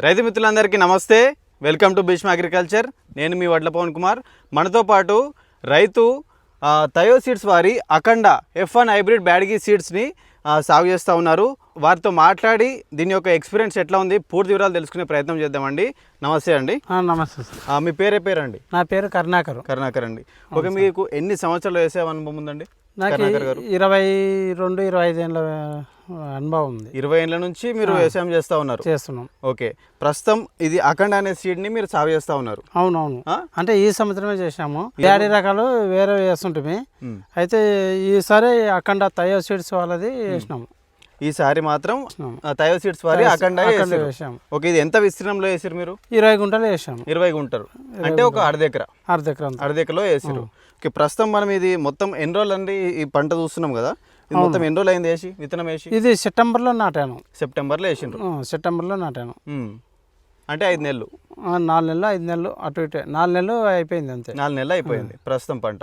రైతు మిత్రులందరికీ నమస్తే. Welcome to Bhishma agriculture. నేను మీ వడ్ల పవన్ కుమార్. మనతో పాటు రైతు తయో సీడ్స్ వారి అఖండ F1 హైబ్రిడ్ బ్యాడ్గి సీడ్స్ని సాగు చేస్తూ ఉన్నారు. వారితో మాట్లాడి దీని యొక్క ఎక్స్పీరియన్స్ ఎట్లా ఉంది పూర్తి వివరాలు తెలుసుకునే ప్రయత్నం చేద్దామండి. నమస్తే అండి. నమస్తే సార్. మీ పేరండి? నా పేరు కరుణాకర్ అండి. ఓకే, మీకు ఎన్ని సంవత్సరాలు వేసే అనుభవం ఉందండి? నాకు 22-25 ఏళ్ళ అనుభవం ఉంది. 20 ఏళ్ళ నుంచి మీరు వ్యవసాయం చేస్తున్నాం. ఓకే, ప్రస్తుతం ఇది అఖండ అనే సీడ్ని మీరు సాగు చేస్తూ ఉన్నారు. అవునవును, అంటే ఈ సంవత్సరమే చేసాము. బ్యాడీ రకాలు వేరే వేస్తుంటే అయితే ఈసారి అఖండ తయో సీడ్స్ వాళ్ళది వేసినాము. ఈసారి మాత్రం తయో సీడ్స్ వారి అఖండ వేసాము. ఓకే, ఇది ఎంత విస్తీర్ణంలో వేసారు మీరు? 20 గుంటలు వేసాము. 20 గుంటలు అంటే ఒక అర్ధెకరలో వేసారు. ఓకే, ప్రస్తుతం మనం ఇది మొత్తం ఎన్ని రోజులు అండి ఈ పంట చూస్తున్నాం కదా, ఇది మొత్తం ఎన్ని రోజులు అయింది వేసి విత్తనం వేసి? ఇది సెప్టెంబర్లో నాటాను. సెప్టెంబర్లో వేసిండ్రు? సెప్టెంబర్లో నాటాను. అంటే 5 నెలలు 4 నెలలు 5 నెలలు అటు ఇటు 4 నెలలు అయిపోయింది. అంతే, 4 నెలలు అయిపోయింది ప్రస్తుతం పంట.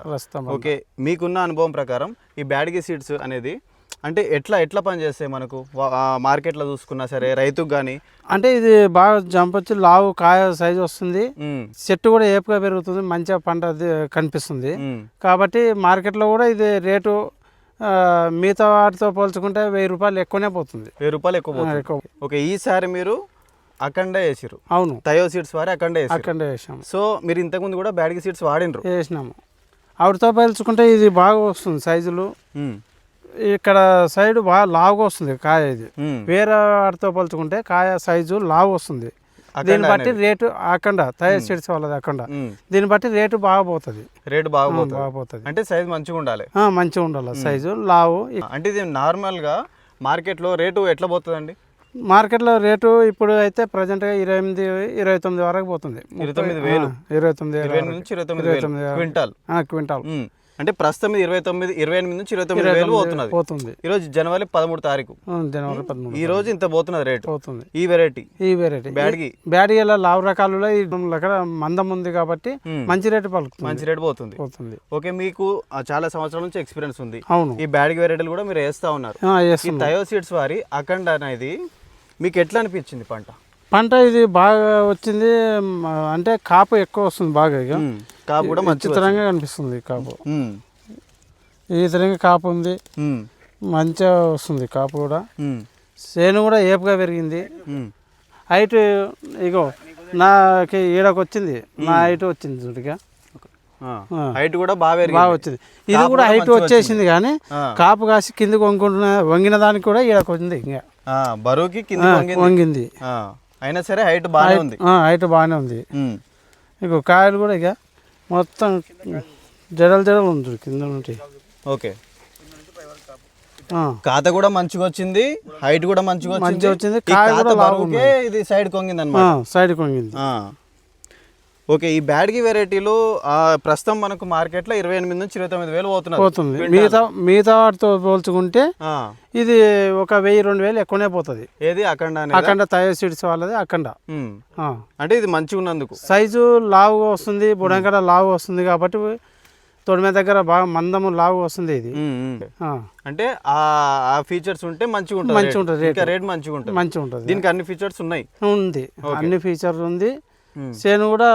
ఓకే, మీకున్న అనుభవం ప్రకారం ఈ బ్యాడ్గి సీడ్స్ అనేది అంటే ఎట్లా పనిచేస్తాయి మనకు మార్కెట్లో చూసుకున్నా సరే, రైతుకు కానీ? అంటే ఇది బాగా జంప్ వచ్చి లావు కాయ సైజు వస్తుంది, చెట్టు కూడా ఏపుగా పెరుగుతుంది, మంచిగా పంట కనిపిస్తుంది. కాబట్టి మార్కెట్లో కూడా ఇది రేటు మిగతా వాటితో పోల్చుకుంటే 1000 రూపాయలు ఎక్కువనే పోతుంది. 1000 రూపాయలు ఎక్కువ. ఓకే, ఈసారి మీరు అఖండ వేసిరు? అవును, తయో సీడ్స్ వారి అఖండ వేసాము. సో మీరు ఇంతకుముందు కూడా బ్యాడ్గి సీడ్స్ వాడినరు? వేసినాము. ఆవిడతో పోల్చుకుంటే ఇది బాగా వస్తుంది సైజులు. ఇక్కడ సైడ్ బాగా లావుగా వస్తుంది కాయ. ఇది వేరే వాటితో పోల్చుకుంటే కాయ సైజు లావు వస్తుంది. దీన్ని బట్టి రేటు అఖండ తయో సీడ్స్ వాళ్ళది అఖండ. దీన్ని బట్టి రేటు బాగా పోతుంది. అంటే సైజు మంచిగా ఉండాలి. మంచిగా ఉండాలి సైజు లావు. అంటే ఇది నార్మల్గా మార్కెట్లో రేటు ఎట్లా పోతుందండి? మార్కెట్లో రేటు ఇప్పుడు అయితే ప్రజెంట్గా 28-29 వరకు పోతుంది. 29,000 క్వింటాల్. అంటే ప్రస్తుతం 28 నుంచి 29,000 పోతుంది. ఈరోజు జనవరి 13 తారీఖు. ఈ రోజు ఇంత పోతున్నది రేటు పోతుంది. ఈ వెరైటీ బ్యాడ్గిలో లావు రకాలలో మందం ఉంది కాబట్టి మంచి రేటు పోతుంది. ఓకే, మీకు చాలా సంవత్సరాల నుంచి ఎక్స్పీరియన్స్ ఉంది. అవును, ఈ బ్యాడ్గి వెరైటీలు కూడా మీరు వేస్తా ఉన్నారు. ఈ తయో సీడ్స్ వారి అఖండ అనేది మీకు ఎట్లా అనిపించింది పంట? ఇది బాగా వచ్చింది. అంటే కాపు ఎక్కువ వస్తుంది బాగా. కాపు కూడా మంచితరంగా కనిపిస్తుంది. కాపు ఈ తరంగా కాపు ఉంది, మంచిగా వస్తుంది కాపు కూడా. చేను కూడా ఏపుగా పెరిగింది. హైట్ ఇగో నాకు ఈడకు వచ్చింది, నా హైట్ వచ్చింది చూడగా. హైట్ కూడా బాగా వచ్చింది. ఇది కూడా హైట్ వచ్చేసింది కానీ కాపు కాసి కిందకి వంగిన దానికి కూడా ఈడకు ఉంది. ఇంకా బరువుకి వంగింది అయినా సరే హైట్ బాగానే ఉంది. ఇక కాయలు కూడా ఇక మొత్తం జడలు ఉంది కింద నుండి. ఓకే, కాత కూడా మంచిగా వచ్చింది, హైట్ కూడా మంచిగా వచ్చింది. కాయ కూడా బాగుంది. ఇది సైడ్ కొంగింది అన్నమాట. సైడ్ కొంగింది. ఓకే, ఈ బ్యాడ్గి వెరైటీలు ప్రస్తుతం మనకు మార్కెట్లో 28 నుంచి 29,000 పోతుంది. మిగతా వాటితో పోల్చుకుంటే ఇది ఒక 1000-2000 ఎక్కువనే పోతుంది. ఏది అఖండ తయో సీడ్స్ వాళ్ళది అఖండ. అంటే ఇది మంచిగా ఉన్నందుకు సైజు లావుగా వస్తుంది, బుడంకడ లావు వస్తుంది కాబట్టి తొడిమే దగ్గర బాగా మందము లావు వస్తుంది. ఇది అంటే ఆ ఫీచర్స్ ఉంటే మంచిగా ఉంటుంది. రేట్ మంచిగా ఉంటుంది. దీనికి అన్ని ఫీచర్స్ ఉంది. అన్ని ఫీచర్స్ ఉంది. చేను కూడా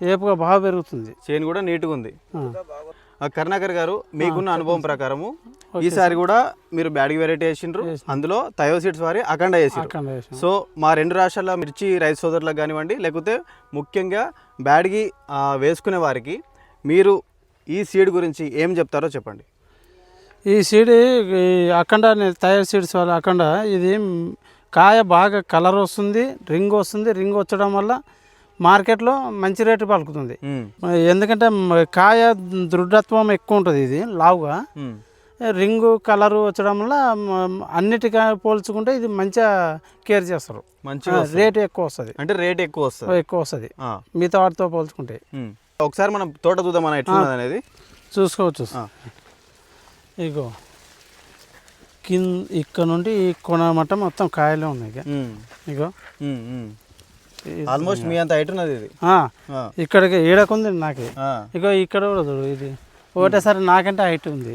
ఏపుగా బాగా పెరుగుతుంది. చేను కూడా నీట్గా ఉంది. కరుణాకర్ గారు, మీకున్న అనుభవం ప్రకారము ఈసారి కూడా మీరు బ్యాడ్గి వెరైటీ వేసిండ్రు, అందులో తయో సీడ్స్ వారి అఖండ వేసిండ్రు. సో మా 2 రాష్ట్రాల మిర్చి రైతు సోదరులకు కానివ్వండి, లేకపోతే ముఖ్యంగా బ్యాడ్గి వేసుకునే వారికి మీరు ఈ సీడ్ గురించి ఏం చెప్తారో చెప్పండి. ఈ సీడ్ అఖండ తయో సీడ్స్ వాళ్ళ అఖండ ఇది కాయ బాగా కలర్ వస్తుంది, రింగ్ వస్తుంది. రింగ్ వచ్చడం వల్ల మార్కెట్లో మంచి రేటు పలుకుతుంది. ఎందుకంటే కాయ దృఢత్వం ఎక్కువ ఉంటుంది. ఇది లావుగా రింగు కలరు వచ్చడం వల్ల అన్నిటికీ పోల్చుకుంటే ఇది మంచిగా కేర్ చేస్తారు. మంచిగా రేటు ఎక్కువ వస్తుంది. అంటే రేట్ ఎక్కువ వస్తుంది మిగతా వాటితో పోల్చుకుంటే. ఒకసారి మనం తోట చూద్దాం ఎట్లా అనేది చూసుకోవచ్చు. ఇగో ఇక్కడ నుండి ఈ కొన మట్టం మొత్తం కాయలే ఉన్నాయి. ఇగో ఆల్మోస్ట్ మీ అంత హైట్ ఉన్నది ఇది. ఇక్కడికి ఈడకుంది నాకు. ఇగో ఇక్కడ కూడా చూడు, ఇది ఒకటేసారి నాకంటే హైట్ ఉంది.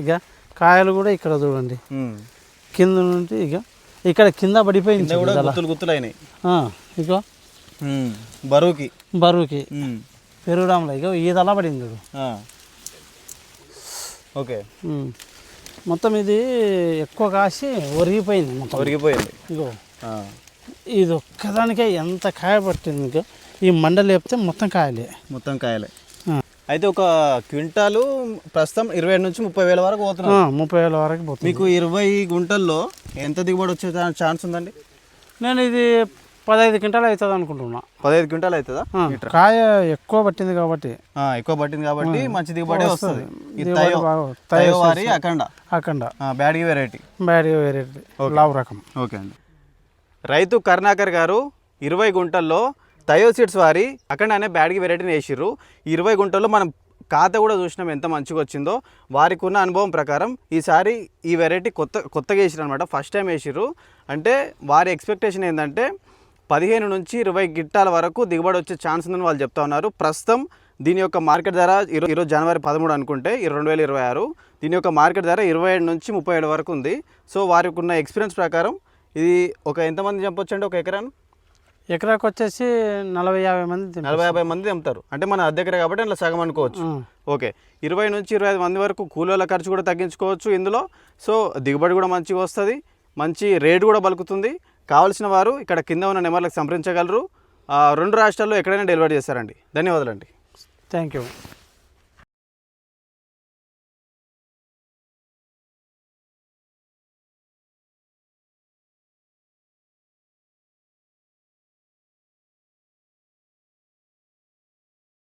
ఇక కాయలు కూడా ఇక్కడ చూడండి, కింద నుండి ఇక ఇక్కడ కింద పడిపోయింది కింద కూడా చూడు, గుత్తులు గుత్తులు అయినాయి. ఇగో బరువుకి బరువుకి పెరగడంలో ఇగో ఈదలా పడింది చూడు. ఓకే, మొత్తం ఇది ఎక్కువ కాసి ఒరిగిపోయింది మొత్తం. ఒరిగిపోయింది. ఇగో ఇది ఒక్కదానికే ఎంత కాయ పట్టింది. ఇంకా ఈ మండ లేపితే మొత్తం కాయలే, మొత్తం కాయలే. అయితే ఒక క్వింటాలు ప్రస్తుతం 20 నుంచి 30 వేల వరకు పోతున్నాం. 30,000 వరకు పోతుంది. మీకు 20 గుంటల్లో ఎంత దిగుబడి వచ్చే ఛాన్స్ ఉందండి? నేను ఇది 15 క్వింటాలు అవుతుంది అనుకుంటున్నా. 15 క్వింటాలు అవుతుందా? కాయ ఎక్కువ పట్టింది కాబట్టి, ఎక్కువ పట్టింది కాబట్టి మంచి దిగుబడి వస్తుంది. అఖండ బ్యాడ్గి వెరైటీ, లావు రకం. ఓకే అండి. రైతు కరుణాకర్ గారు 20 గుంటల్లో తయో సీడ్స్ వారి అఖండ అనే బ్యాడ్గి వెరైటీని వేసిర్రు. 20 గుంటల్లో మనం ఖాతా కూడా చూసినాం ఎంత మంచిగా వచ్చిందో. వారికి ఉన్న అనుభవం ప్రకారం ఈసారి ఈ వెరైటీ కొత్తగా వేసిరు అనమాట, ఫస్ట్ టైం వేసిర్రు. అంటే వారి ఎక్స్పెక్టేషన్ ఏంటంటే 15 నుంచి 20 గిట్టాల వరకు దిగుబడి వచ్చే ఛాన్స్ ఉందని వాళ్ళు చెప్తా ఉన్నారు. ప్రస్తుతం దీని యొక్క మార్కెట్ ధర ఈరోజు జనవరి 13 అనుకుంటే 2026, దీని యొక్క మార్కెట్ ధర 27 నుంచి 37 వరకు ఉంది. సో వారికి ఉన్న ఎక్స్పీరియన్స్ ప్రకారం ఇది ఒక ఎంతమంది చంపొచ్చు అండి? ఒక ఎకరాకు వచ్చేసి 40-50 మంది, 40-50 మంది చంపుతారు. అంటే మన అద్దె ఎకరా కాబట్టి అట్లా సగం అనుకోవచ్చు. ఓకే, 20 నుంచి 25 మంది వరకు కూలీల ఖర్చు కూడా తగ్గించుకోవచ్చు ఇందులో. సో దిగుబడి కూడా మంచిగా వస్తుంది, మంచి రేటు కూడా పలుకుతుంది. కావాల్సిన వారు ఇక్కడ కింద ఉన్న నెంబర్లకు సంప్రదించగలరు. 2 రాష్ట్రాల్లో ఎక్కడైనా డెలివరీ చేస్తారండి. ధన్యవాదాలండి. Thank you.